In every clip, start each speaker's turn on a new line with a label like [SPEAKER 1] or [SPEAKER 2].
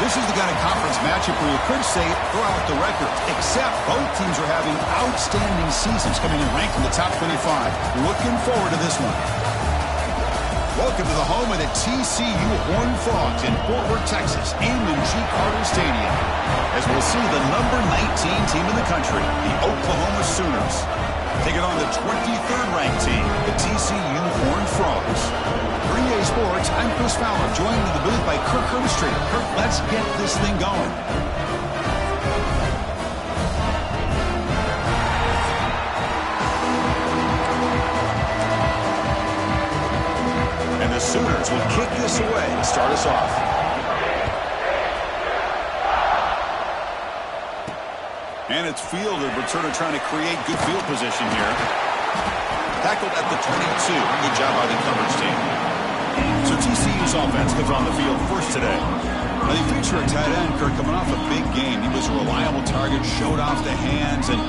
[SPEAKER 1] This is the kind of conference matchup where you could say throw out the records, except both teams are having outstanding seasons, coming in ranked in the top 25. Looking forward to this one. Welcome to the home of the TCU Horned Frogs in Fort Worth, Texas, Amon G. Carter Stadium, as we'll see the number 19 team in the country, the Oklahoma Sooners, taking on the 23rd ranked team, the TCU Horned Frogs. For EA Sports, I'm Chris Fowler, joined in the booth by Kirk Herbstreit. Kirk, let's get this thing going. And the Sooners will kick this away to start us off. And it's fielded. Returner trying to create good field position here. Tackled at the 22. Good job by the coverage team. So TCU's offense comes on the field first today. Now they feature a tight end, Kirk, coming off a big game. He was a reliable target, showed off the hands, and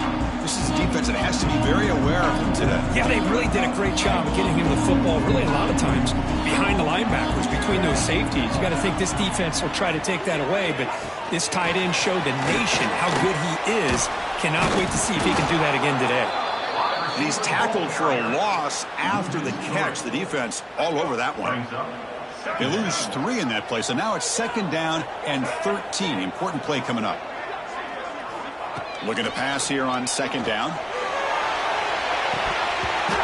[SPEAKER 1] this is a defense that has to be very aware of him today.
[SPEAKER 2] Yeah, they really did a great job of getting him the football, really a lot of times behind the linebackers, between those safeties. You got to think this defense will try to take that away, but this tight end showed the nation how good he is. Cannot wait to see if he can do that again today.
[SPEAKER 1] And he's tackled for a loss after the catch. The defense all over that one. They lose 3 in that play, so now it's 2nd down and 13. Important play coming up. Looking to pass here on 2nd down.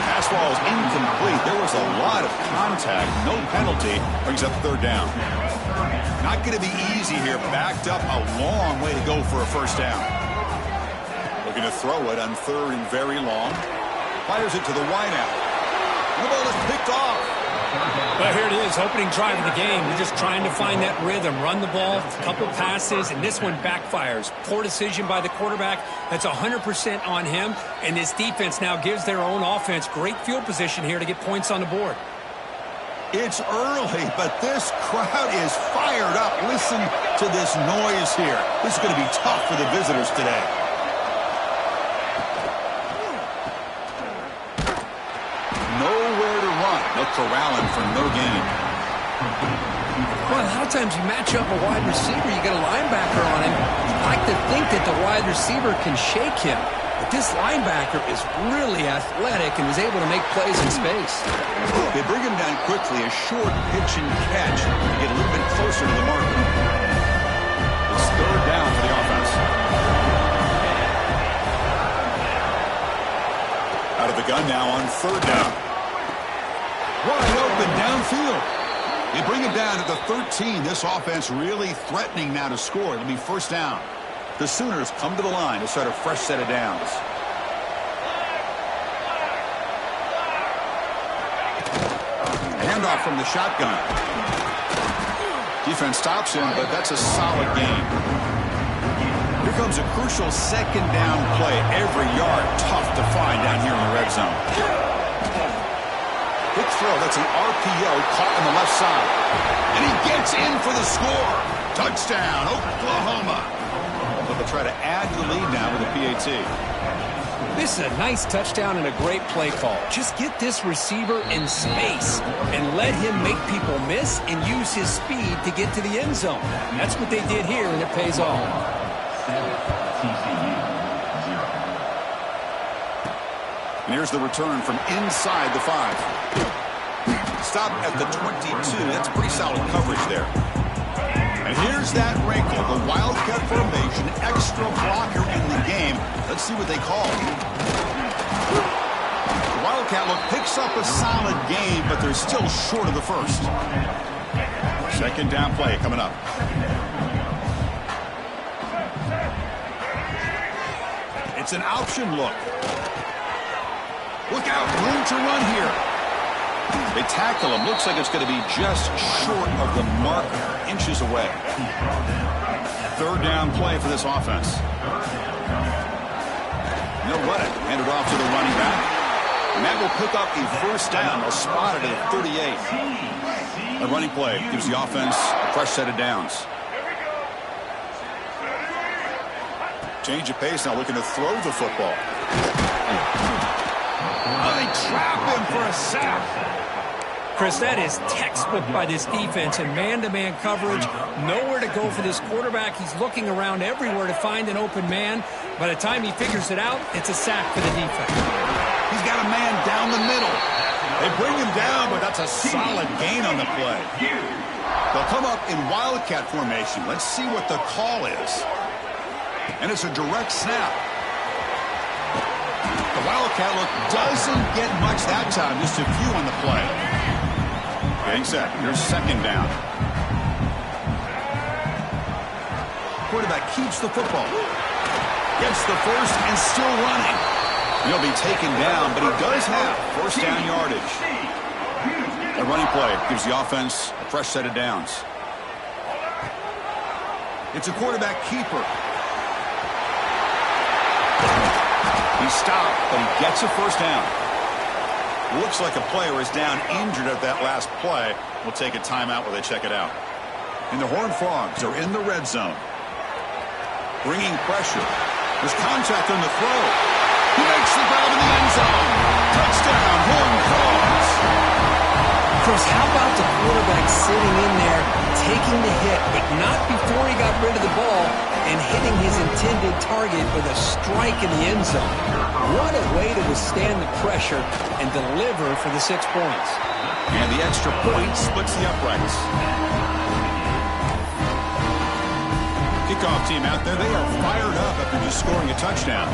[SPEAKER 1] Pass ball is incomplete. There was a lot of contact. No penalty. Brings up 3rd down. Not going to be easy here. Backed up a long way to go for a 1st down. Looking to throw it on 3rd and very long. Fires it to the wideout. The ball is picked off.
[SPEAKER 2] Well, here it is, opening drive of the game. We're just trying to find that rhythm, run the ball, a couple passes, and this one backfires. Poor decision by the quarterback. That's 100% on him, and this defense now gives their own offense great field position here to get points on the board.
[SPEAKER 1] It's early, but this crowd is fired up. Listen to this noise here. This is going to be tough for the visitors today. Nowhere to run. They'll corral him for no gain.
[SPEAKER 2] Well, a lot of times you match up a wide receiver, you get a linebacker on him. You like to think that the wide receiver can shake him. But this linebacker is really athletic and is able to make plays in space.
[SPEAKER 1] They bring him down quickly, a short pitch and catch to get a little bit closer to the marker. It's 3rd down for the offense. Out of the gun now on 3rd down. Wide open downfield. They bring him down at the 13. This offense really threatening now to score. It'll be 1st down. The Sooners come to the line to start a fresh set of downs. Handoff from the shotgun. Defense stops him, but that's a solid gain. Here comes a crucial 2nd down play. Every yard tough to find down here in the red zone. Quick throw. That's an RPO caught on the left side. And he gets in for the score. Touchdown, Oklahoma. They'll try to add to the lead now with a PAT.
[SPEAKER 2] This is a nice touchdown and a great play call. Just get this receiver in space and let him make people miss and use his speed to get to the end zone. That's what they did here, and it pays off.
[SPEAKER 1] And here's the return from inside the 5. Stop at the 22. That's pretty solid coverage there. And here's that wrinkle, the Wildcat formation, extra blocker in the game. Let's see what they call. The Wildcat look picks up a solid game, but they're still short of the 1st. 2nd down play coming up. It's an option look. Look out, room to run here. They tackle him. Looks like it's going to be just short of the marker, inches away. 3rd down play for this offense. They'll run it. Hand it off to the running back. And that will pick up a 1st down. They'll spot it at 38. A running play gives the offense a fresh set of downs. Change of pace now, looking to throw the football. Oh, they trap him for a sack.
[SPEAKER 2] Chris, that is textbook by this defense in man-to-man coverage. Nowhere to go for this quarterback. He's looking around everywhere to find an open man. By the time he figures it out, it's a sack for the defense.
[SPEAKER 1] He's got a man down the middle. They bring him down, but that's a solid gain on the play. They'll come up in Wildcat formation. Let's see what the call is. And it's a direct snap. The Wildcat look doesn't get much that time, just a few on the play. Getting set. Here's second down. Quarterback keeps the football. Gets the first and still running. He'll be taken down, but he does have first down yardage. A running play gives the offense a fresh set of downs. It's a quarterback keeper. He stopped, but he gets a first down. Looks like a player is down injured at that last play. We'll take a timeout while they check it out. And the Horned Frogs are in the red zone. Bringing pressure. There's contact on the throw. He makes the grab in the end zone. Touchdown, Horned Frogs.
[SPEAKER 2] Chris, how about the quarterback sitting in there, taking the hit, but not before he got rid of the ball and hitting his intended target with a strike in the end zone. What a way to withstand the pressure and deliver for the 6 points.
[SPEAKER 1] And the extra point splits the uprights. Kickoff team out there, they are fired up after just scoring a touchdown.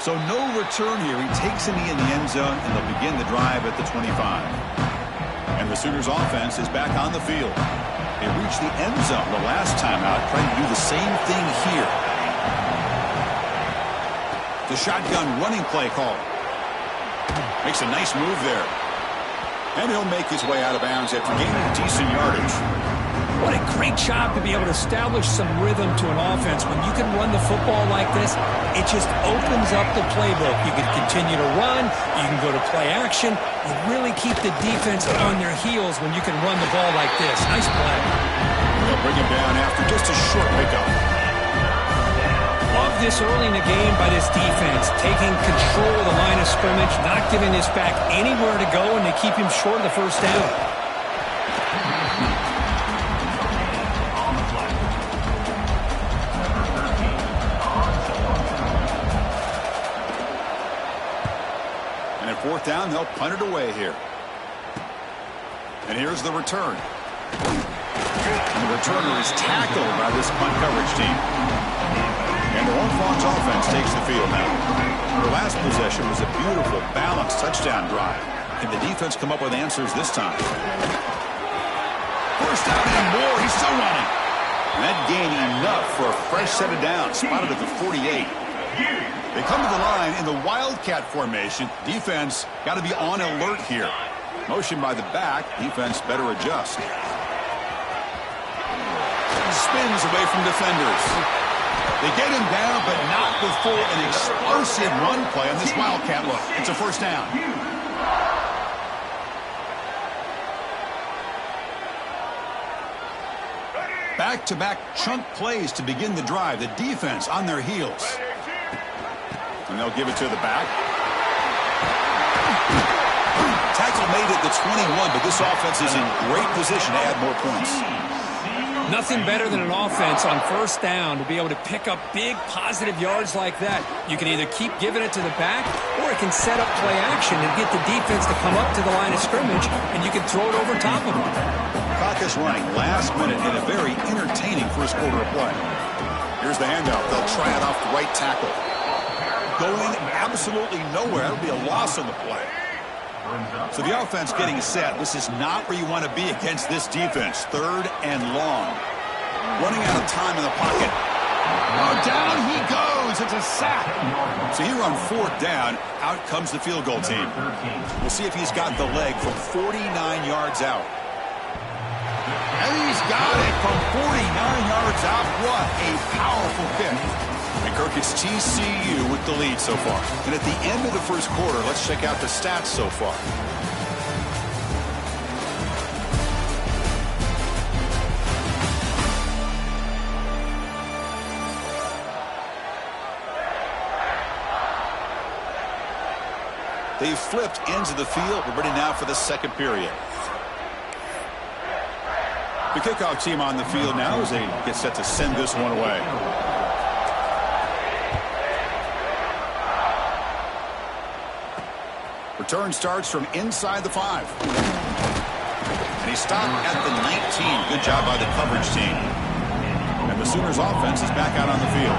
[SPEAKER 1] So no return here. He takes a knee in the end zone, and they'll begin the drive at the 25. And the Sooners offense is back on the field. They reached the end zone the last time out, trying to do the same thing here. The shotgun running play call. Makes a nice move there. And he'll make his way out of bounds after gaining decent yardage.
[SPEAKER 2] What a great job to be able to establish some rhythm to an offense. When you can run the football like this, it just opens up the playbook. You can continue to run. You can go to play action. You really keep the defense on their heels when you can run the ball like this. Nice play.
[SPEAKER 1] They'll bring him down after just a short pickup.
[SPEAKER 2] Love this early in the game by this defense, taking control of the line of scrimmage, not giving this back anywhere to go, and they keep him short of the first down.
[SPEAKER 1] Fourth down, they'll punt it away here. And here's the return. And the returner is tackled by this punt coverage team. And the Horned Frogs offense takes the field now. Their last possession was a beautiful, balanced touchdown drive. Can the defense come up with answers this time? First down and more. He's still running. And that gained enough for a fresh set of downs, spotted at the 48. They come to the line in the Wildcat formation. Defense got to be on alert here. Motion by the back. Defense better adjust. Spins away from defenders. They get him down, but not before an explosive run play on this Wildcat look. It's a first down. Back-to-back chunk plays to begin the drive. The defense on their heels. And they'll give it to the back. Tackle made at the 21, but this offense is in great position to add more points.
[SPEAKER 2] Nothing better than an offense on first down to be able to pick up big positive yards like that. You can either keep giving it to the back, or it can set up play action and get the defense to come up to the line of scrimmage, and you can throw it over top of them.
[SPEAKER 1] Clock is running last minute in a very entertaining first quarter of play. Here's the handoff. They'll try it off the right tackle. Going absolutely nowhere. That'll be a loss on the play. So the offense getting set. This is not where you want to be against this defense. Third and long. Running out of time in the pocket. Oh, down he goes. It's a sack. So here on fourth down, out comes the field goal team. We'll see if he's got the leg from 49 yards out. And he's got it from 49 yards out. What a powerful kick. And Kirk, it's TCU with the lead so far. And at the end of the first quarter, let's check out the stats so far. They've flipped ends of the field. We're ready now for the second period. The kickoff team on the field now as they get set to send this one away. Return starts from inside the 5. And he stopped at the 19. Good job by the coverage team. And the Sooners offense is back out on the field.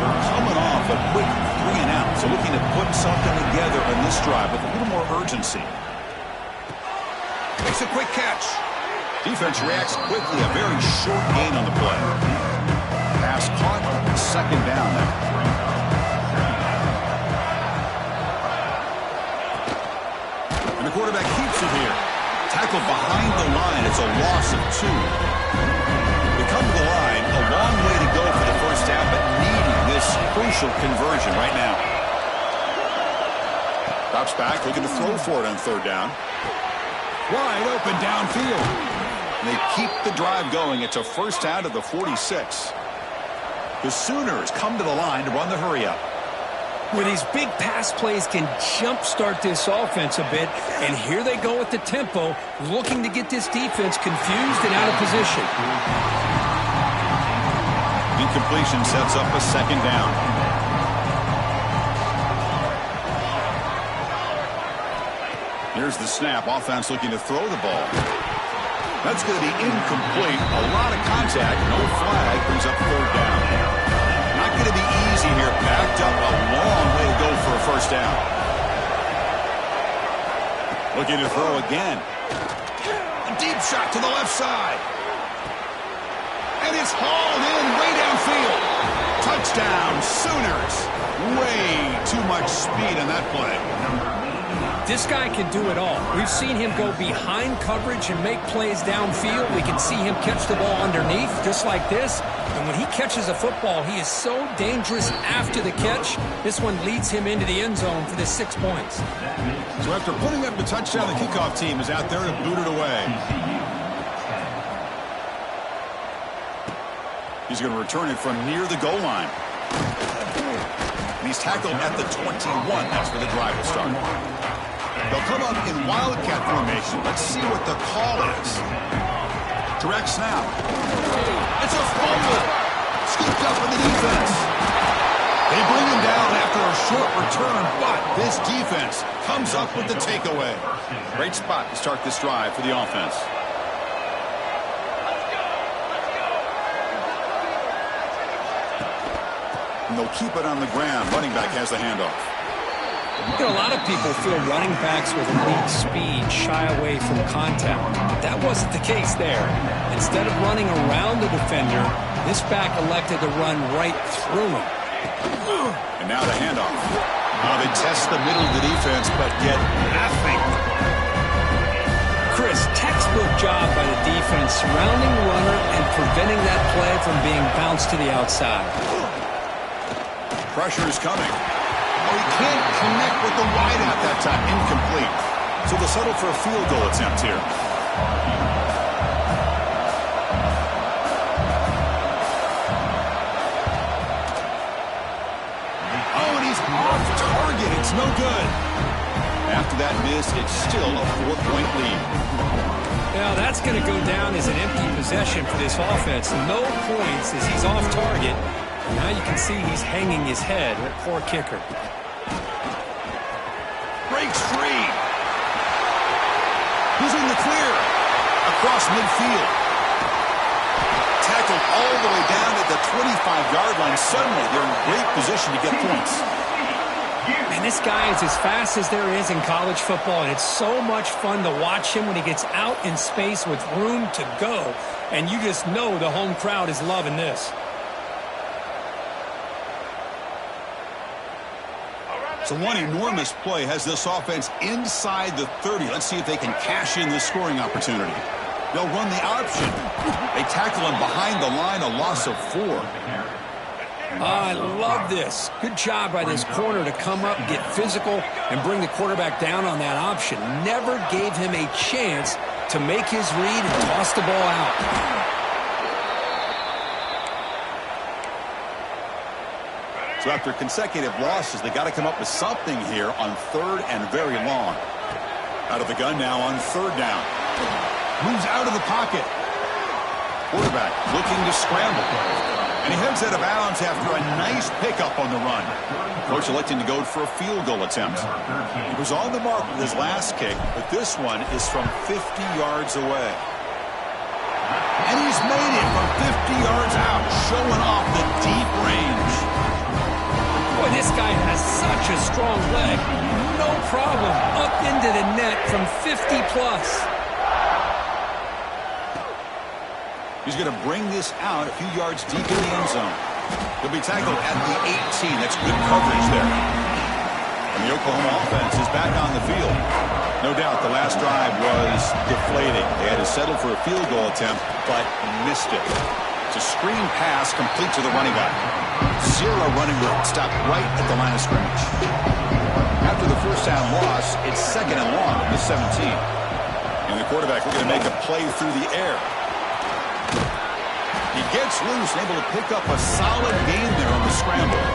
[SPEAKER 1] They're coming off a quick 3-and-out, so looking to put something together on this drive with a little more urgency. Makes a quick catch. Defense reacts quickly. A very short gain on the play. Pass caught. Second down now. And the quarterback keeps it here. Tackled behind the line. It's a loss of 2. They come to the line. A long way to go for the first down, but needing this crucial conversion right now. Drops back, looking to throw for it on third down. Wide open downfield. And they keep the drive going. It's a first down to the 46. The Sooners come to the line to run the hurry-up.
[SPEAKER 2] Where these big pass plays can jumpstart this offense a bit, and here they go with the tempo, looking to get this defense confused and out of position.
[SPEAKER 1] Incompletion sets up a second down. Here's the snap. Offense looking to throw the ball. That's going to be incomplete. A lot of contact. No flag. Brings up third down. Not going to be easy here. Backed up a long way to go for a first down. Looking to throw again. A deep shot to the left side. And it's hauled in way downfield. Touchdown, Sooners. Way too much speed on that play.
[SPEAKER 2] This guy can do it all. We've seen him go behind coverage and make plays downfield. We can see him catch the ball underneath, just like this. And when he catches a football, he is so dangerous after the catch. This one leads him into the end zone for the 6 points.
[SPEAKER 1] So after putting up the touchdown, the kickoff team is out there to boot it away. He's going to return it from near the goal line. And he's tackled at the 21. That's where the drive will start. They'll come up in wildcat formation. Let's see what the call is. Direct snap. It's a fumble. Scooped up in the defense. They bring him down after a short return, but this defense comes up with the takeaway. Great spot to start this drive for the offense. And they'll keep it on the ground. Running back has the handoff.
[SPEAKER 2] You know, a lot of people feel running backs with elite speed shy away from contact. But that wasn't the case there. Instead of running around the defender, this back elected to run right through him.
[SPEAKER 1] And now the handoff. They test the middle of the defense, but get nothing.
[SPEAKER 2] Chris, textbook job by the defense surrounding the runner and preventing that play from being bounced to the outside.
[SPEAKER 1] Pressure is coming. Oh, he can't connect with the wideout that time. Incomplete. So they'll settle for a field goal attempt here. Oh, and he's off target. It's no good. After that miss, it's still a 4-point lead.
[SPEAKER 2] Now, that's going to go down as an empty possession for this offense. No points as he's off target. Now you can see he's hanging his head. That poor kicker.
[SPEAKER 1] Breaks free. He's in the clear. Across midfield. Tackled all the way down at the 25-yard line. Suddenly, they're in great position to get points.
[SPEAKER 2] And this guy is as fast as there is in college football, and it's so much fun to watch him when he gets out in space with room to go. And you just know the home crowd is loving this.
[SPEAKER 1] So one enormous play has this offense inside the 30. Let's see if they can cash in this scoring opportunity. They'll run the option. They tackle him behind the line, a loss of 4.
[SPEAKER 2] I love this. Good job by this corner to come up, get physical, and bring the quarterback down on that option. Never gave him a chance to make his read and toss the ball out.
[SPEAKER 1] So after consecutive losses, they got to come up with something here on 3rd and very long. Out of the gun now on 3rd down. Moves out of the pocket. Quarterback looking to scramble. And he heads out of bounds after a nice pickup on the run. Coach electing to go for a field goal attempt. He was on the mark with his last kick, but this one is from 50 yards away. And he's made it from 50 yards out, showing off the deep range.
[SPEAKER 2] Boy, this guy has such a strong leg. No problem. Up into the net from 50 plus.
[SPEAKER 1] He's going to bring this out a few yards deep in the end zone. He'll be tackled at the 18. That's good coverage there. And the Oklahoma offense is back on the field. No doubt the last drive was deflating. They had to settle for a field goal attempt, but missed it. It's a screen pass complete to the running back. Zero running room. Stopped right at the line of scrimmage. After the first down loss, it's 2nd and long at the 17. And the quarterback looking to make a play through the air. He gets loose and able to pick up a solid gain there on the scramble.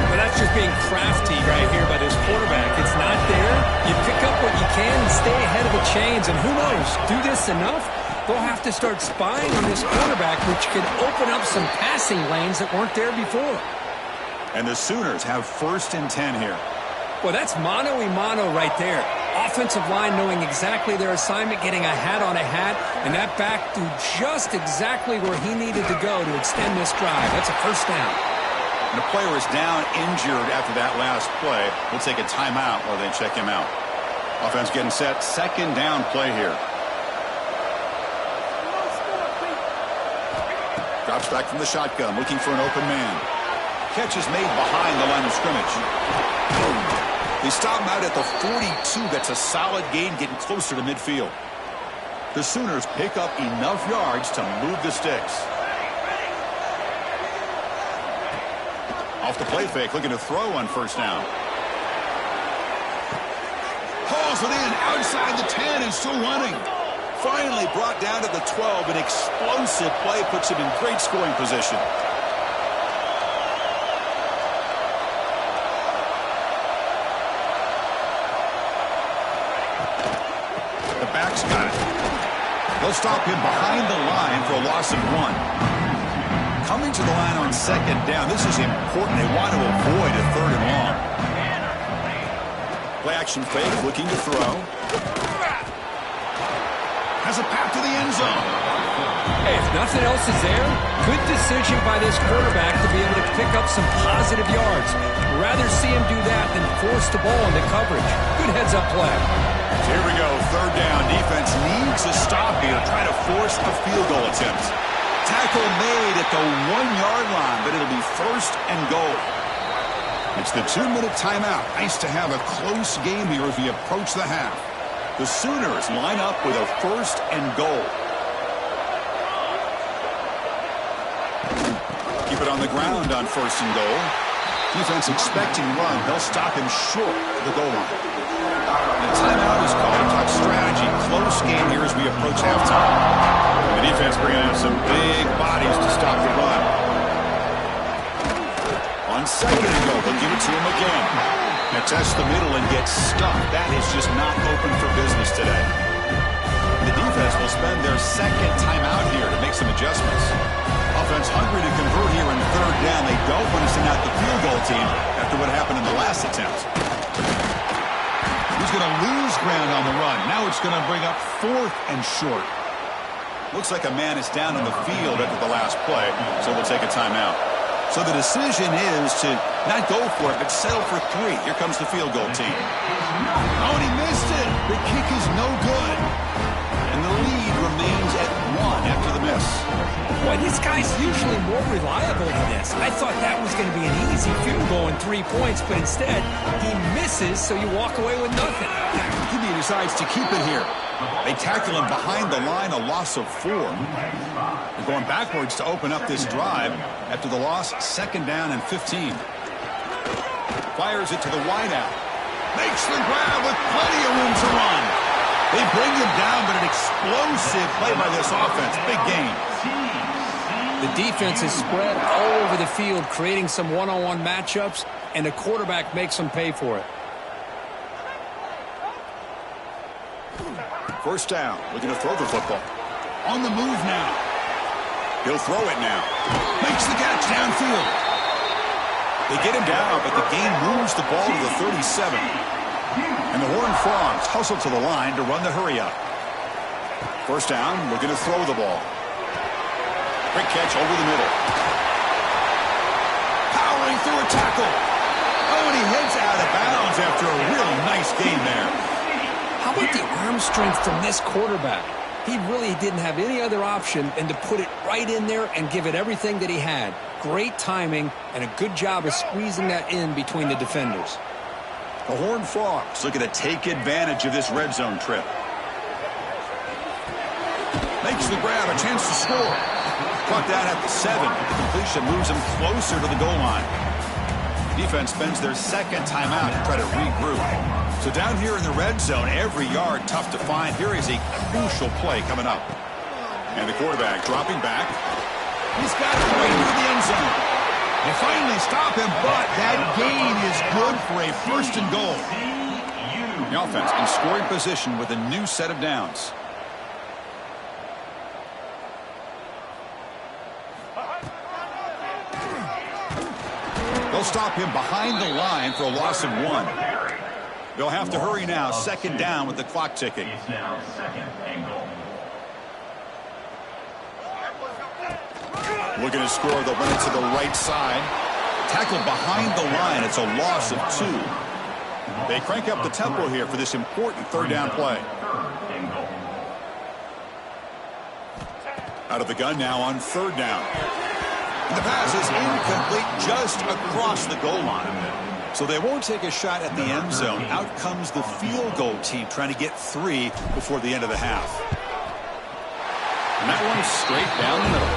[SPEAKER 2] Well, that's just being crafty right here by this quarterback. It's not there. You pick up what you can and stay ahead of the chains. And who knows, do this enough, they'll have to start spying on this quarterback, which could open up some passing lanes that weren't there before.
[SPEAKER 1] And the Sooners have 1st and 10 here.
[SPEAKER 2] Well, that's mano-a-mano right there. Offensive line knowing exactly their assignment, getting a hat on a hat, and that back threw just exactly where he needed to go to extend this drive. That's a 1st down.
[SPEAKER 1] And the player is down injured after that last play. We'll take a timeout while they check him out. Offense getting set. 2nd down play here. Drops back from the shotgun, looking for an open man. Catch is made behind the line of scrimmage. They stop him out at the 42. That's a solid gain, getting closer to midfield. The Sooners pick up enough yards to move the sticks. Off the play fake, looking to throw on 1st down. Hauls it in outside the 10 and still running. Finally brought down to the 12. An explosive play puts him in great scoring position. The back's got it. They'll stop him behind the line for a loss of 1. Coming to the line on 2nd down. This is important. They want to avoid a 3rd and long. Play action fake, looking to throw. Has a path to the end zone.
[SPEAKER 2] Hey, if nothing else is there, good decision by this quarterback to be able to pick up some positive yards. Rather see him do that than force the ball into coverage. Good heads-up play.
[SPEAKER 1] Here we go, 3rd down. Defense needs a stop here to try to force a field goal attempt. Tackle made at the 1-yard line, but it'll be 1st and goal. It's the 2-minute timeout. Nice to have a close game here as we approach the half. The Sooners line up with a 1st and goal. Keep it on the ground on 1st and goal. Defense expecting run. They'll stop him short of the goal line. The timeout is called. Talk strategy. Close game here as we approach halftime. The defense bringing in some big bodies to stop the run. On 2nd and goal, they'll give it to him again. Now test the middle and get stuffed. That is just not open for business today. The defense will spend their 2nd timeout here to make some adjustments. Offense hungry to convert here in 3rd down. They don't want to send out the field goal team after what happened in the last attempt. He's going to lose ground on the run. Now it's going to bring up 4th and short. Looks like a man is down in the field after the last play, so we'll take a timeout. So the decision is to not go for it, but settle for 3. Here comes the field goal team. Oh, and he missed it. The kick is no good. And the lead remains at 1 after the miss.
[SPEAKER 2] Boy, this guy's usually more reliable than this. I thought that was going to be an easy field goal and 3 points, but instead, he misses, so you walk away with nothing.
[SPEAKER 1] He decides to keep it here. They tackle him behind the line, a loss of 4. They're going backwards to open up this drive after the loss, 2nd down and 15. Fires it to the wideout. Makes the grab with plenty of room to run. They bring him down, but an explosive play by this offense. Big game.
[SPEAKER 2] The defense is spread all over the field, creating some one-on-one matchups, and the quarterback makes them pay for it.
[SPEAKER 1] First down, looking to throw the football. On the move now. He'll throw it now. Makes the catch downfield. They get him down, but the gain moves the ball to the 37. And the Horned Frogs hustle to the line to run the hurry up. First down, looking to throw the ball. Quick catch over the middle. Powering through a tackle. Oh, and he heads out of bounds after a really nice game there.
[SPEAKER 2] How about the arm strength from this quarterback? He really didn't have any other option than to put it right in there and give it everything that he had. Great timing and a good job of squeezing that in between the defenders.
[SPEAKER 1] The Horned Frogs looking to take advantage of this red zone trip. Makes the grab, a chance to score. Caught down at the 7. The completion moves him closer to the goal line. Defense spends their second timeout to try to regroup. So down here in the red zone, every yard tough to find. Here is a crucial play coming up. And the quarterback dropping back. He's got it right into the end zone. They finally stop him, but that gain is good for a first and goal. The offense in scoring position with a new set of downs. They'll stop him behind the line for a loss of 1. They'll have to hurry now. Second down with the clock ticking. Looking to score. They'll run it to the right side. Tackled behind the line. It's a loss of 2. They crank up the tempo here for this important third down play. Out of the gun now on third down. And the pass is incomplete just across the goal line. So they won't take a shot at the end zone. Out comes the field goal team trying to get 3 before the end of the half. And that one's straight down the middle.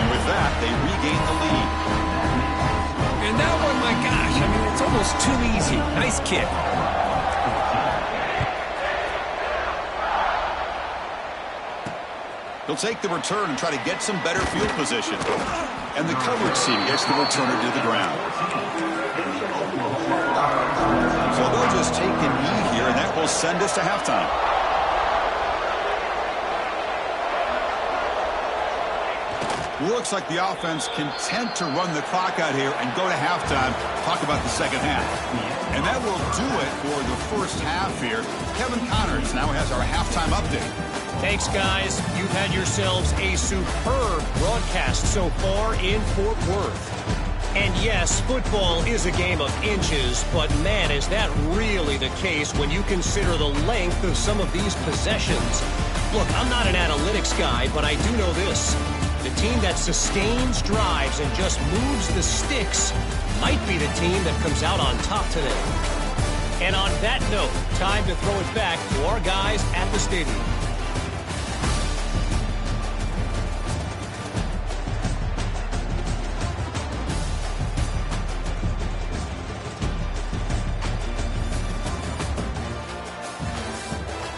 [SPEAKER 1] And with that, they regain the lead.
[SPEAKER 2] And that one, my gosh, I mean, it's almost too easy. Nice kick.
[SPEAKER 1] He'll take the return and try to get some better field position. And the coverage team gets the returner to the ground. So they'll just take a knee here, and that will send us to halftime. Looks like the offense content to run the clock out here and go to halftime. Talk about the second half. And that will do it for the first half here. Kevin Connors now has our halftime update.
[SPEAKER 3] Thanks, guys. You've had yourselves a superb broadcast so far in Fort Worth. And yes, football is a game of inches, but man, is that really the case when you consider the length of some of these possessions. Look, I'm not an analytics guy, but I do know this. The team that sustains drives and just moves the sticks might be the team that comes out on top today. And on that note, time to throw it back to our guys at the stadium.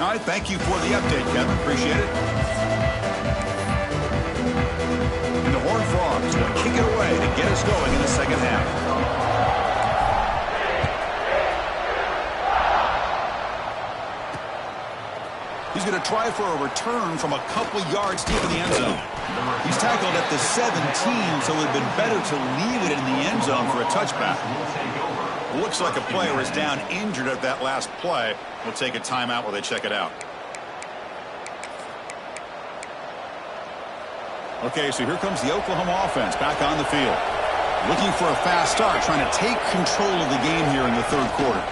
[SPEAKER 1] All right, thank you for the update, Kevin. Appreciate it. And the Horned Frogs will kick it away to get us going in the second half. He's going to try for a return from a couple yards deep in the end zone. He's tackled at the 17, so it would have been better to leave it in the end zone for a touchback. Looks like a player is down injured at that last play. We'll take a timeout while they check it out. Okay, so here comes the Oklahoma offense back on the field. Looking for a fast start, trying to take control of the game here in the third quarter.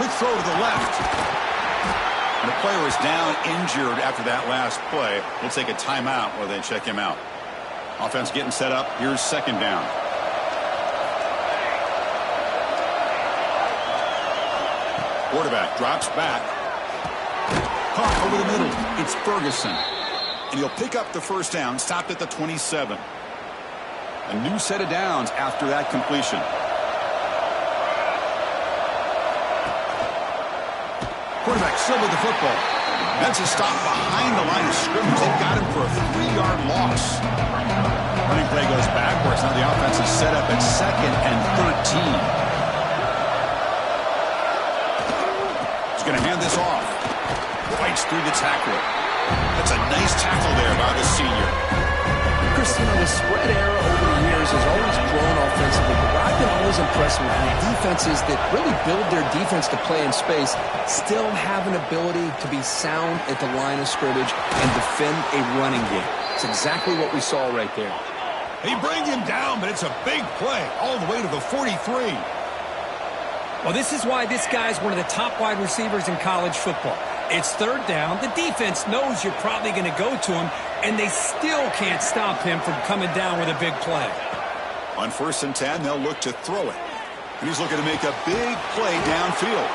[SPEAKER 1] Quick throw to the left. And the player is down injured after that last play. We'll take a timeout while they check him out. Offense getting set up. Here's second down. Quarterback drops back. Caught over the middle. It's Ferguson. And he'll pick up the first down, stopped at the 27. A new set of downs after that completion. Quarterback still with the football. That's a stop behind the line of scrimmage. They've got him for a 3-yard loss. Running play goes backwards. Now the offense is set up at 2nd and 13. He's going to hand this off. Fights through the tackler. That's a nice tackle there by the senior.
[SPEAKER 4] Chris, the spread era over the years has always grown offensively, but what I've been always impressed with the defenses that really build their defense to play in space still have an ability to be sound at the line of scrimmage and defend a running game. It's exactly what we saw right there.
[SPEAKER 1] They bring him down, but it's a big play all the way to the 43.
[SPEAKER 2] Well, this is why this guy's one of the top wide receivers in college football. It's 3rd down. The defense knows you're probably going to go to him, and they still can't stop him from coming down with a big play.
[SPEAKER 1] On 1st and 10, they'll look to throw it. And he's looking to make a big play downfield.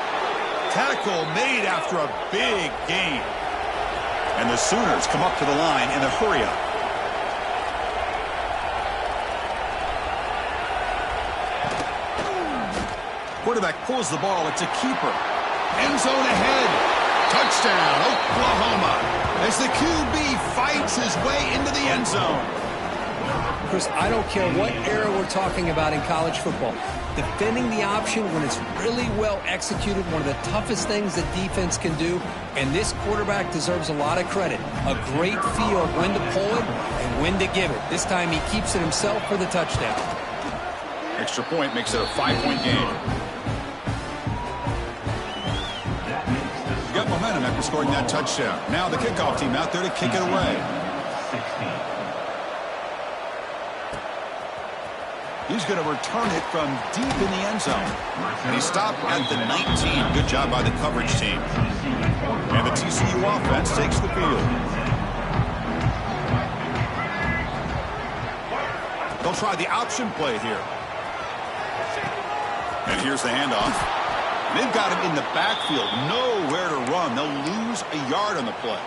[SPEAKER 1] Tackle made after a big gain. And the Sooners come up to the line in a hurry-up. Quarterback pulls the ball. It's a keeper. End zone ahead. Touchdown, Oklahoma, as the QB fights his way into the end zone.
[SPEAKER 2] Chris, I don't care what era we're talking about in college football. Defending the option when it's really well executed, one of the toughest things that defense can do, and this quarterback deserves a lot of credit. A great feel of when to pull it and when to give it. This time he keeps it himself for the touchdown.
[SPEAKER 1] Extra point makes it a 5-point game. Got momentum after scoring that touchdown. Now the kickoff team out there to kick it away. He's going to return it from deep in the end zone. And he stopped at the 19. Good job by the coverage team. And the TCU offense takes the field. They'll try the option play here. And here's the handoff. They've got him in the backfield, nowhere to run. They'll lose a yard on the play.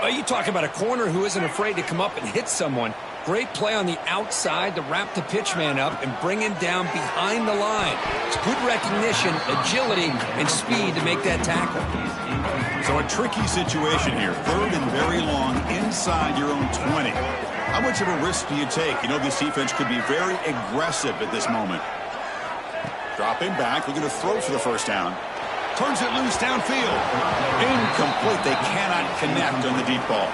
[SPEAKER 2] Well, you talk about a corner who isn't afraid to come up and hit someone. Great play on the outside to wrap the pitch man up and bring him down behind the line. It's good recognition, agility, and speed to make that tackle.
[SPEAKER 1] So a tricky situation here. 3rd and very long inside your own 20. How much of a risk do you take? You know this defense could be very aggressive at this moment. Drop him back. Looking to throw for the 1st down. Turns it loose downfield. Incomplete. They cannot connect on the deep ball.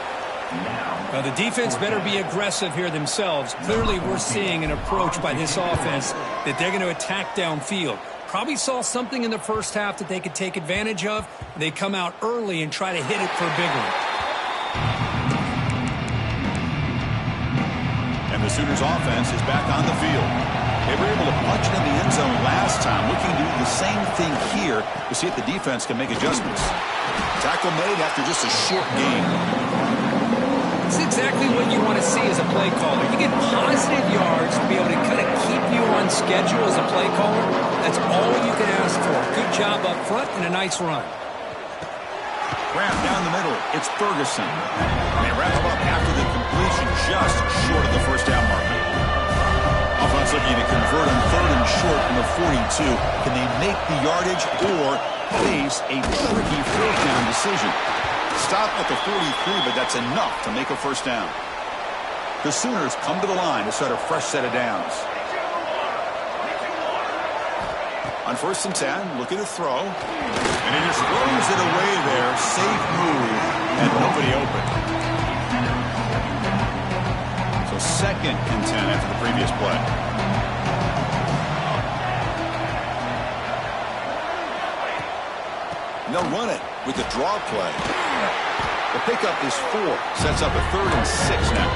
[SPEAKER 2] Well, the defense better be aggressive here themselves. Clearly, we're seeing an approach by this offense that they're going to attack downfield. Probably saw something in the first half that they could take advantage of. They come out early and try to hit it for a big one.
[SPEAKER 1] And the Sooners offense is back on the field. They were able to punch it in the end zone last time. Looking to do the same thing here to see if the defense can make adjustments. Tackle made after just a short gain.
[SPEAKER 2] It's exactly what you want to see as a play caller. You get positive yards to be able to kind of keep you on schedule as a play caller. That's all you can ask for. Good job up front and a nice run.
[SPEAKER 1] Wrap down the middle. It's Ferguson. They wrap him up after the completion just short of the 1st down marker. Offense looking to convert on 3rd and short from the 42. Can they make the yardage or face a tricky 4th down decision? Stop at the 43, but that's enough to make a 1st down. The Sooners come to the line to start a fresh set of downs. On 1st and 10, looking to throw. And he just throws it away there. Safe move and nobody open. So 2nd and 10 after the previous play. And they'll run it with the draw play. The pickup is 4. Sets up a 3rd and 6 now.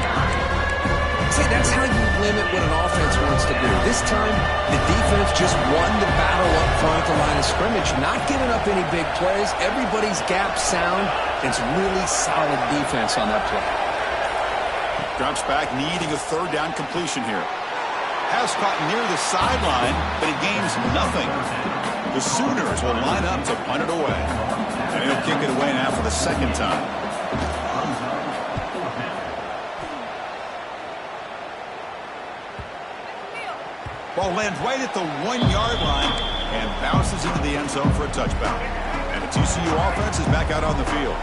[SPEAKER 4] See, that's how you limit what an offense wants to do. This time, the defense just won the battle up front at the line of scrimmage, not giving up any big plays. Everybody's gap sound. It's really solid defense on that play.
[SPEAKER 1] Drops back, needing a 3rd down completion here. Has caught near the sideline, but it gains nothing. The Sooners will line up to punt it away. And he'll kick it away now for the 2nd time. Ball lands right at the 1-yard line and bounces into the end zone for a touchback. And the TCU offense is back out on the field.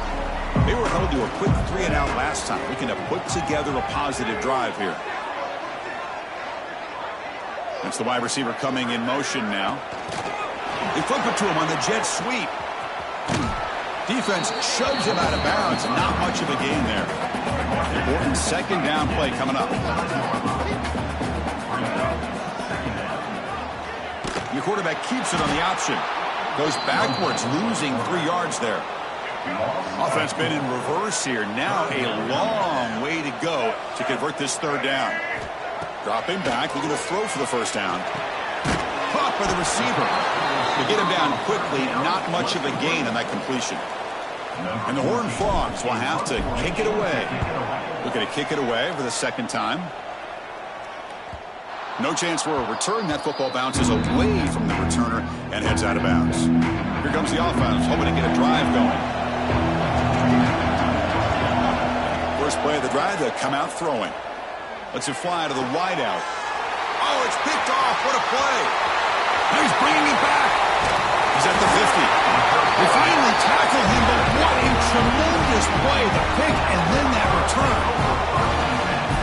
[SPEAKER 1] They were held to a quick 3-and-out last time. Looking to put together a positive drive here. That's the wide receiver coming in motion now. They flip it to him on the jet sweep. Defense shoves him out of bounds. Not much of a gain there. Important second down play coming up. Your quarterback keeps it on the option. Goes backwards, losing 3 yards there. Offense been in reverse here. Now a long way to go to convert this third down. Dropping back, looking to throw for the first down. Caught by the receiver. To get him down quickly, not much of a gain on that completion. And the Horned Frogs will have to kick it away. Looking to kick it away for the second time. No chance for a return. That football bounces away from the returner and heads out of bounds. Here comes the offense, hoping to get a drive going. First play of the drive, they'll come out throwing. Lets it fly to the wideout. Oh, it's picked off. What a play. Now he's bringing it back. He's at the 50. They finally tackle him, but what a tremendous play. The pick and then that return.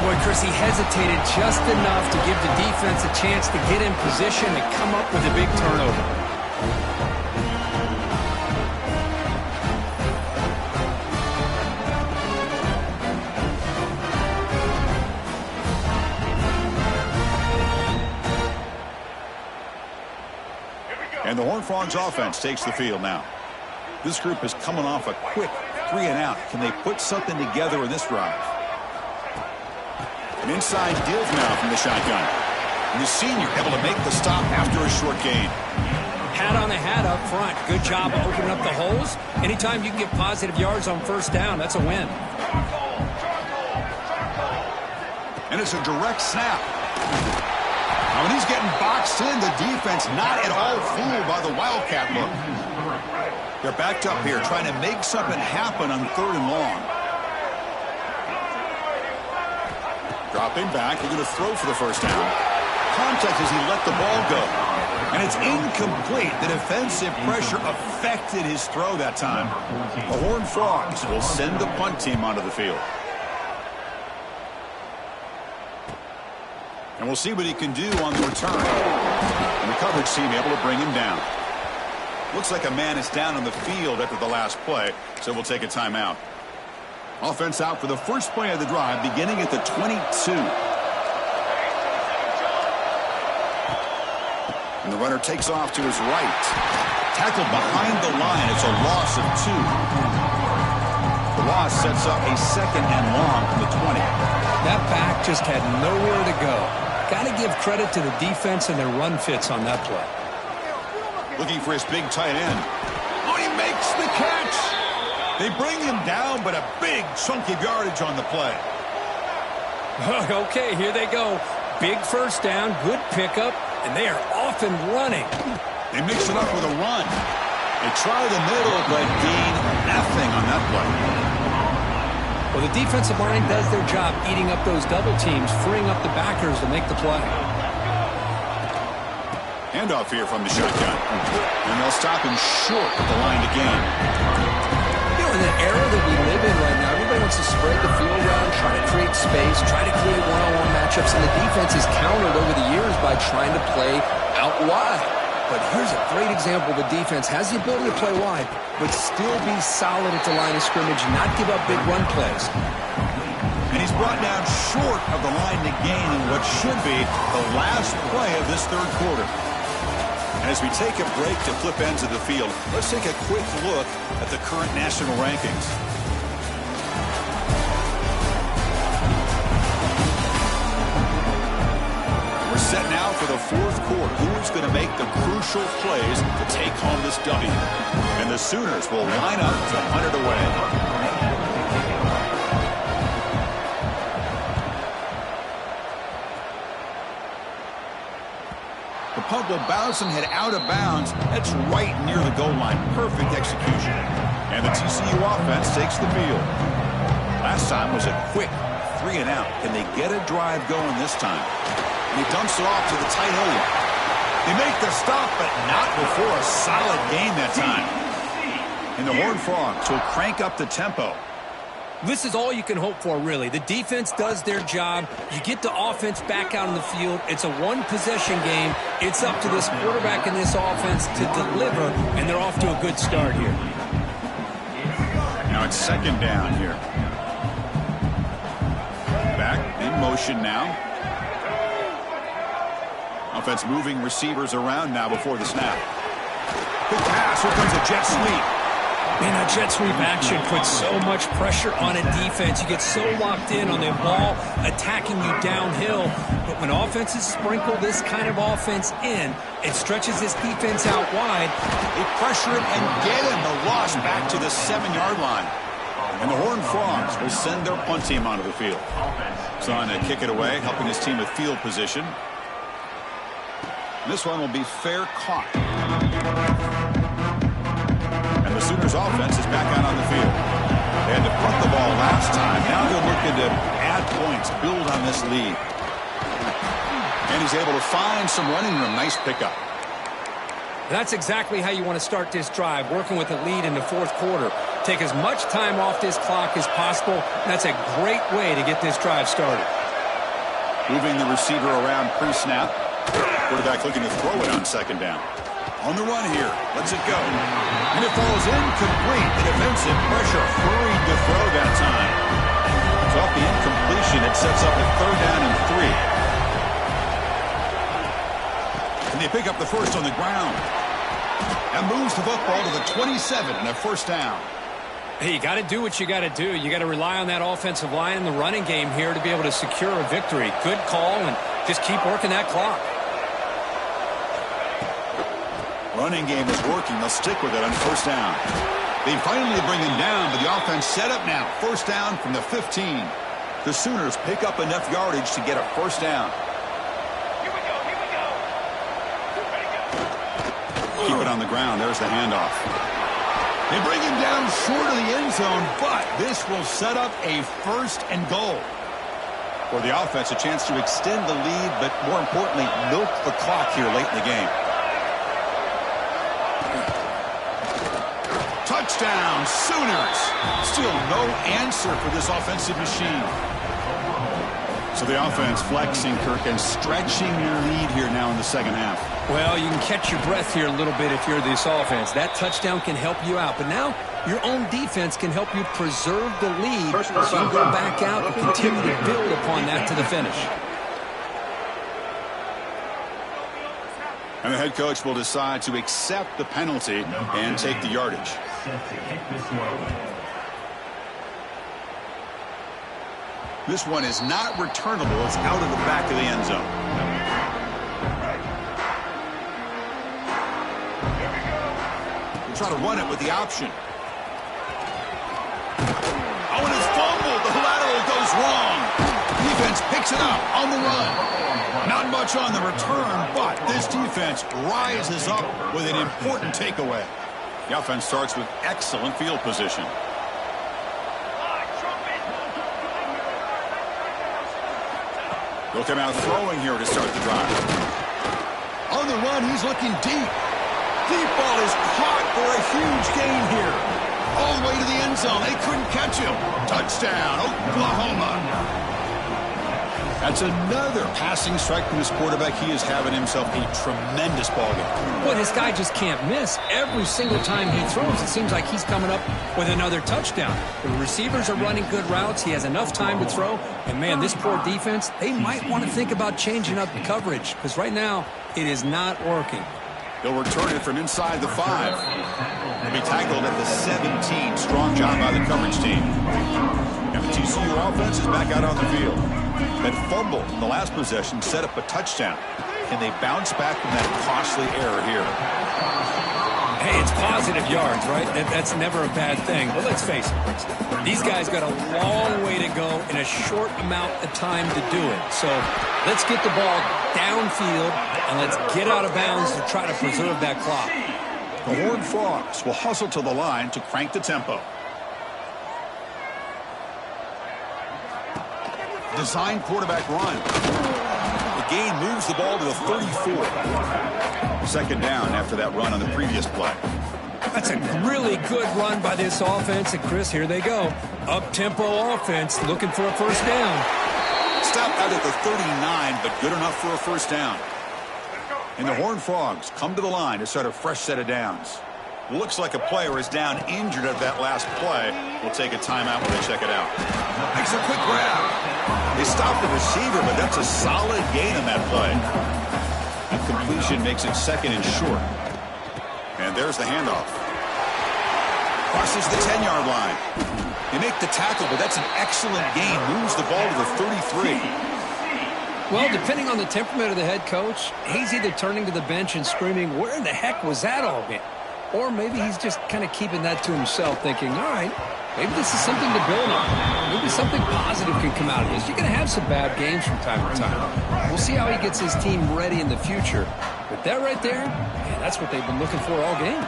[SPEAKER 2] Boy, Chris, he hesitated just enough to give the defense a chance to get in position and come up with a big turnover.
[SPEAKER 1] And the Horned Frogs offense takes the field now. This group is coming off a quick 3-and-out. Can they put something together in this drive? An inside give now from the shotgun. And the senior able to make the stop after a short gain.
[SPEAKER 2] Hat on the hat up front. Good job of opening up the holes. Anytime you can get positive yards on first down, that's a win.
[SPEAKER 1] And it's a direct snap. Now when he's getting boxed in, the defense not at all fooled by the Wildcat look. They're backed up here trying to make something happen on 3rd and long. Dropping back, looking to throw for the first down. Contact as he let the ball go. And it's incomplete. The defensive pressure affected his throw that time. The Horned Frogs will send the punt team onto the field. And we'll see what he can do on the return. And the coverage team able to bring him down. Looks like a man is down on the field after the last play, so we'll take a timeout. Offense out for the first play of the drive, beginning at the 22. And the runner takes off to his right. Tackled behind the line. It's a loss of 2. The loss sets up a 2nd and long from the 20.
[SPEAKER 2] That back just had nowhere to go. Got to give credit to the defense and their run fits on that play.
[SPEAKER 1] Looking for his big tight end. Oh, he makes the catch. They bring him down, but a big chunk of yardage on the play.
[SPEAKER 2] Okay, here they go. Big first down, good pickup, and they are off and running.
[SPEAKER 1] They mix it up with a run. They try the middle, but gain nothing on that play.
[SPEAKER 2] Well, the defensive line does their job eating up those double teams, freeing up the backers to make the play.
[SPEAKER 1] Handoff here from the shotgun. And they'll stop him short at the line to gain.
[SPEAKER 4] You know, in the era that we live in right now, everybody wants to spread the field around, try to create space, try to create one-on-one matchups, and the defense is countered over the years by trying to play out wide. But here's a great example. The defense has the ability to play wide, but still be solid at the line of scrimmage, not give up big run plays.
[SPEAKER 1] And he's brought down short of the line to gain in what should be the last play of this third quarter. And as we take a break to flip ends of the field, let's take a quick look at the current national rankings. We're set now for the fourth quarter. Who's going to make the crucial plays to take home this W? And the Sooners will line up to hunt it away. The punt will bounce and head out of bounds. That's right near the goal line. Perfect execution. And the TCU offense takes the field. Last time was a quick 3-and-out. Can they get a drive going this time? And he dumps it off to the tight end. They make the stop, but not before a solid gain that time. And the Horned Frogs will crank up the tempo.
[SPEAKER 2] This is all you can hope for, really. The defense does their job. You get the offense back out on the field. It's a one-possession game. It's up to this quarterback and this offense to deliver, and they're off to a good start here.
[SPEAKER 1] Now it's second down here. Back in motion now. Offense moving receivers around now before the snap. Good pass. Here comes a jet sweep.
[SPEAKER 2] Man, that jet sweep action puts so much pressure on a defense. You get so locked in on the ball attacking you downhill. But when offenses sprinkle this kind of offense in, it stretches this defense out wide.
[SPEAKER 1] They pressure it and get him. The loss back to the 7-yard line. And the Horned Frogs will send their punt team onto the field. Son to kick it away, helping his team with field position. This one will be fair caught. And the Sooners offense is back out on the field. They had to punt the ball last time. Now they're looking to add points, build on this lead. And he's able to find some running room. Nice pickup.
[SPEAKER 2] That's exactly how you want to start this drive, working with the lead in the fourth quarter. Take as much time off this clock as possible. That's a great way to get this drive started.
[SPEAKER 1] Moving the receiver around pre-snap. Quarterback looking to throw it on second down. On the run here. Lets it go. And it falls incomplete. The defensive pressure hurried to throw that time. So off the incompletion, it sets up a 3rd down and 3. And they pick up the first on the ground. And moves the football to the 27 and a 1st down.
[SPEAKER 2] Hey, you got to do what you got to do. You got to rely on that offensive line in the running game here to be able to secure a victory. Good call, and just keep working that clock.
[SPEAKER 1] Running game is working. They'll stick with it on 1st down. They finally bring him down, but the offense set up now. 1st down from the 15. The Sooners pick up enough yardage to get a 1st down. Keep it on the ground. There's the handoff. They bring him down short of the end zone, but this will set up a 1st and goal. For the offense, a chance to extend the lead, but more importantly, milk the clock here late in the game. Touchdown, Sooners. Still no answer for this offensive machine. So the offense flexing, Kirk, and stretching your lead here now in the second half.
[SPEAKER 2] Well, you can catch your breath here a little bit if you're this offense. That touchdown can help you out. But now your own defense can help you preserve the lead so you can go back out and continue to build upon that to the finish.
[SPEAKER 1] And the head coach will decide to accept the penalty and take the yardage. This one is not returnable. It's out of the back of the end zone. We'll try to run it with the option. Oh, and it's fumbled. The lateral goes wrong. Defense picks it up on the run. Not much on the return, but this defense rises up with an important takeaway. The offense starts with excellent field position. They'll come out throwing here to start the drive. On the run, he's looking deep. Deep ball is caught for a huge gain here. All the way to the end zone. They couldn't catch him. Touchdown, Oklahoma. That's another passing strike from this quarterback. He is having himself a tremendous ball game.
[SPEAKER 2] Well, this guy just can't miss. Every single time he throws, it seems like he's coming up with another touchdown. The receivers are running good routes. He has enough time to throw. And, man, this poor defense, they might want to think about changing up the coverage because right now it is not working.
[SPEAKER 1] They'll return it from inside the 5. They'll be tackled at the 17. Strong job by the coverage team. And the TCU offense is back out on the field. That fumble in the last possession set up a touchdown. Can they bounce back from that costly error here?
[SPEAKER 2] Hey, it's positive yards, right? That's never a bad thing. But let's face it, these guys got a long way to go in a short amount of time to do it. So let's get the ball downfield and let's get out of bounds to try to preserve that clock.
[SPEAKER 1] The Horned Frogs will hustle to the line to crank the tempo. Design quarterback run. The gain moves the ball to the 34. Second down after that run on the previous play.
[SPEAKER 2] That's a really good run by this offense. And, Chris, here they go. Up-tempo offense looking for a first down.
[SPEAKER 1] Stop out at the 39, but good enough for a first down. And the Horned Frogs come to the line to start a fresh set of downs. Looks like a player is down injured at that last play. We'll take a timeout when they check it out. Makes a quick grab. They stop the receiver, but that's a solid gain on that play. That completion makes it second and short. And there's the handoff. Crosses the 10-yard line. They make the tackle, but that's an excellent gain. Moves the ball to the 33.
[SPEAKER 2] Well, depending on the temperament of the head coach, he's either turning to the bench and screaming, where in the heck was that all game? Or maybe he's just kind of keeping that to himself, thinking, all right, maybe this is something to build on. Maybe something positive can come out of this. You're going to have some bad games from time to time. We'll see how he gets his team ready in the future. But that right there, man, that's what they've been looking for all game.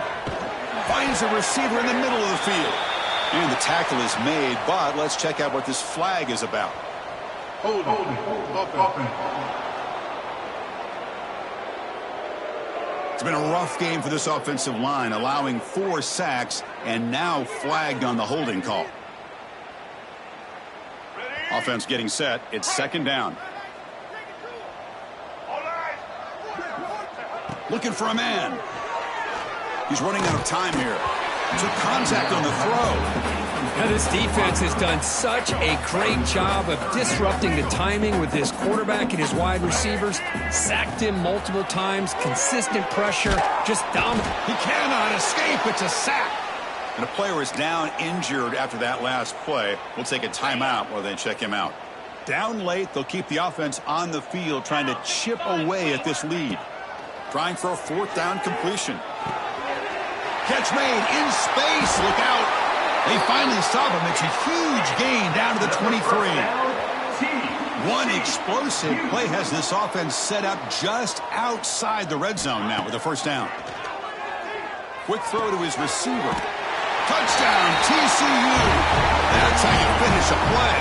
[SPEAKER 1] Finds a receiver in the middle of the field. And the tackle is made, but let's check out what this flag is about.
[SPEAKER 5] Hold.
[SPEAKER 1] It's been a rough game for this offensive line, allowing 4 sacks and now flagged on the holding call. Offense getting set. It's second down. Looking for a man. He's running out of time here. Took contact on the throw.
[SPEAKER 2] Now, this defense has done such a great job of disrupting the timing with his quarterback and his wide receivers. Sacked him multiple times. Consistent pressure. Just dominant.
[SPEAKER 1] He cannot escape. It's a sack. And a player is down injured after that last play. We'll take a timeout while they check him out. Down late, they'll keep the offense on the field trying to chip away at this lead. Trying for a 4th down completion. Catch made in space. Look out. They finally stop him. It's a huge gain down to the 23. One explosive play has this offense set up just outside the red zone now with a first down. Quick throw to his receiver. Touchdown, TCU. That's how you finish a play.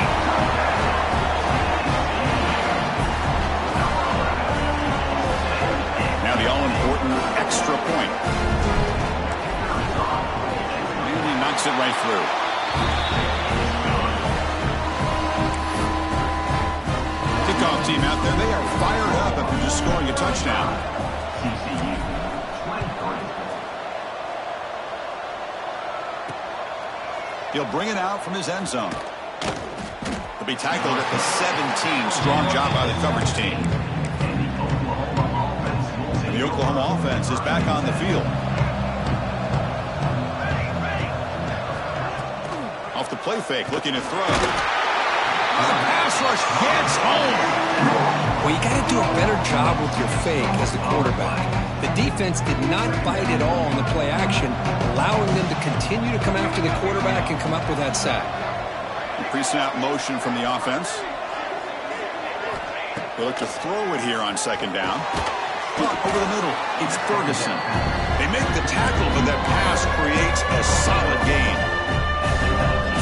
[SPEAKER 1] Now the all-important extra point. Knocks it right through. Kickoff team out there, they are fired up after just scoring a touchdown. He'll bring it out from his end zone. He'll be tackled at the 17. Strong job by the coverage team. The Oklahoma offense is back on the field. Off the play fake, looking to throw. The pass rush gets home.
[SPEAKER 2] Well, you got to do a better job with your fake as the quarterback. The defense did not bite at all on the play action, allowing them to continue to come after the quarterback and come up with that sack.
[SPEAKER 1] Pre-snap motion from the offense. They look to throw it here on second down. Caught over the middle. It's Ferguson. They make the tackle, but that pass creates a solid gain.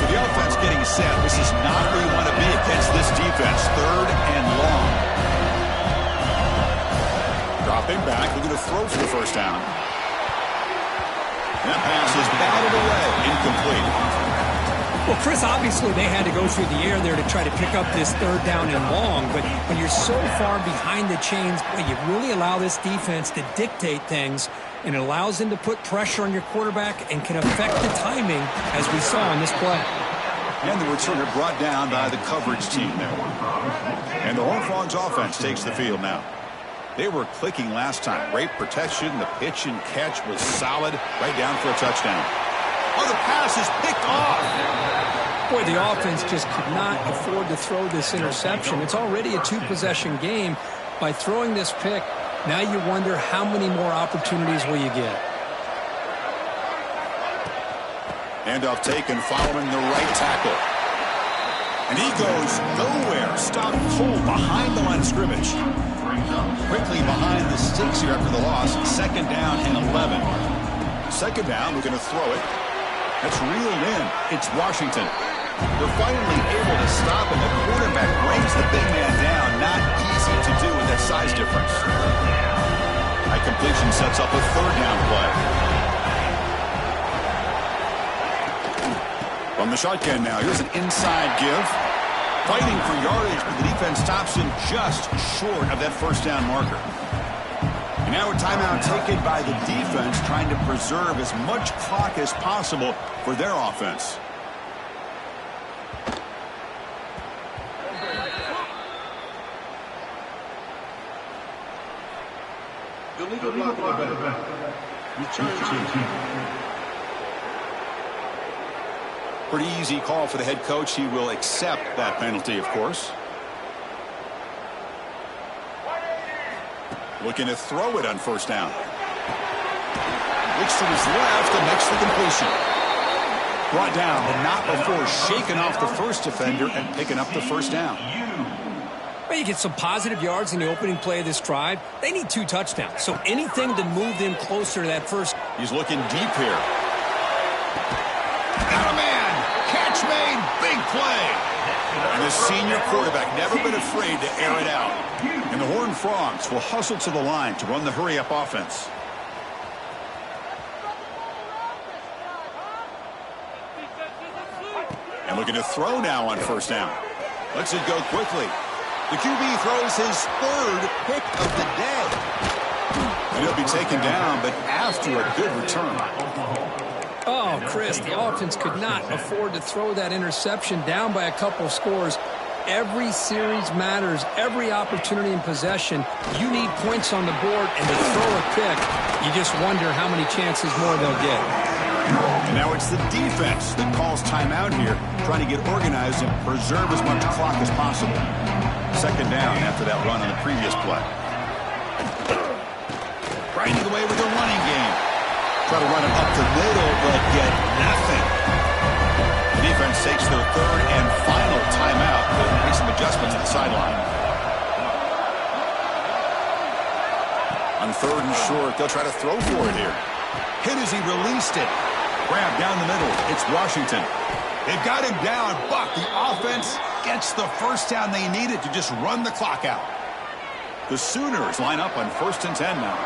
[SPEAKER 1] For the offense getting set, this is not where you want to be against this defense. 3rd and long. Dropping back, looking to throw for the first down. That pass is batted away, incomplete.
[SPEAKER 2] Well, Chris, obviously they had to go through the air there to try to pick up this 3rd down and long, but when you're so far behind the chains, boy, you really allow this defense to dictate things, and it allows them to put pressure on your quarterback and can affect the timing, as we saw in this play.
[SPEAKER 1] And the returner brought down by the coverage team there. And the Horned Frogs offense takes the field now. They were clicking last time. Great protection. The pitch and catch was solid. Right down for a touchdown. Oh, the pass is picked off.
[SPEAKER 2] Boy, the offense just could not afford to throw this interception. It's already a 2-possession game. By throwing this pick, now you wonder how many more opportunities will you get.
[SPEAKER 1] Handoff taken following the right tackle. And he goes nowhere. Stopped cold behind the line of scrimmage. Quickly behind the sticks here after the loss. Second down and 11. Second down, we're going to throw it. That's reeled in. It's Washington. They're finally able to stop him. The quarterback brings the big man down. Not easy to do with that size difference. That completion sets up a 3rd down play. From the shotgun now, here's an inside give. Fighting for yardage, but the defense stops him just short of that first down marker. And now a timeout taken by the defense, trying to preserve as much clock as possible for their offense. Pretty easy call for the head coach. He will accept that penalty, of course. Looking to throw it on first down. Looks to his left and makes the completion. Brought down, but not before shaking off the first defender and picking up the first down.
[SPEAKER 2] Well, you get some positive yards in the opening play of this drive. They need 2 touchdowns, so anything to move them closer to that first.
[SPEAKER 1] He's looking deep here. Got a man. Catch made. Big play. And the senior quarterback never been afraid to air it out. And the Horned Frogs will hustle to the line to run the hurry-up offense. And looking to throw now on first down. Lets it go quickly. The QB throws his 3rd pick of the day. And he'll be taken down, but after a good return.
[SPEAKER 2] Oh, Chris, the offense could not afford to throw that interception down by a couple scores. Every series matters. Every opportunity in possession, you need points on the board, and to throw a pick, you just wonder how many chances more they'll get.
[SPEAKER 1] And now it's the defense that calls timeout here, trying to get organized and preserve as much clock as possible. Second down after that run on the previous play. Grinding away with the running game. Try to run him up the middle, but get nothing. The defense takes their 3rd and final timeout to make some adjustments at the sideline. On 3rd and short, they'll try to throw for it here. Hit as he released it. Grab down the middle. It's Washington. They've got him down, but the offense gets the first down they needed to just run the clock out. The Sooners line up on 1st and 10 now.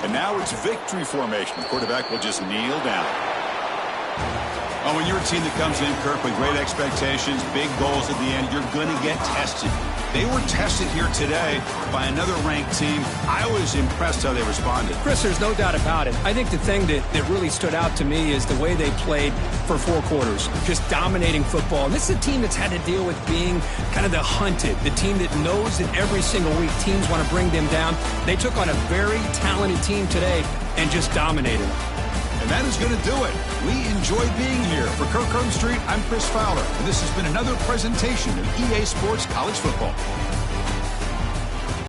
[SPEAKER 1] And now it's victory formation. The quarterback will just kneel down. Oh, when you're a team that comes in, Kirk, with great expectations, big goals at the end, you're going to get tested. They were tested here today by another ranked team. I was impressed how they responded.
[SPEAKER 2] Chris, there's no doubt about it. I think the thing that really stood out to me is the way they played for 4 quarters, just dominating football. And this is a team that's had to deal with being kind of the hunted, the team that knows that every single week teams want to bring them down. They took on a very talented team today and just dominated.
[SPEAKER 1] And that is going to do it. We enjoyed being here. For Kirk Street, I'm Chris Fowler, and this has been another presentation of EA Sports College Football.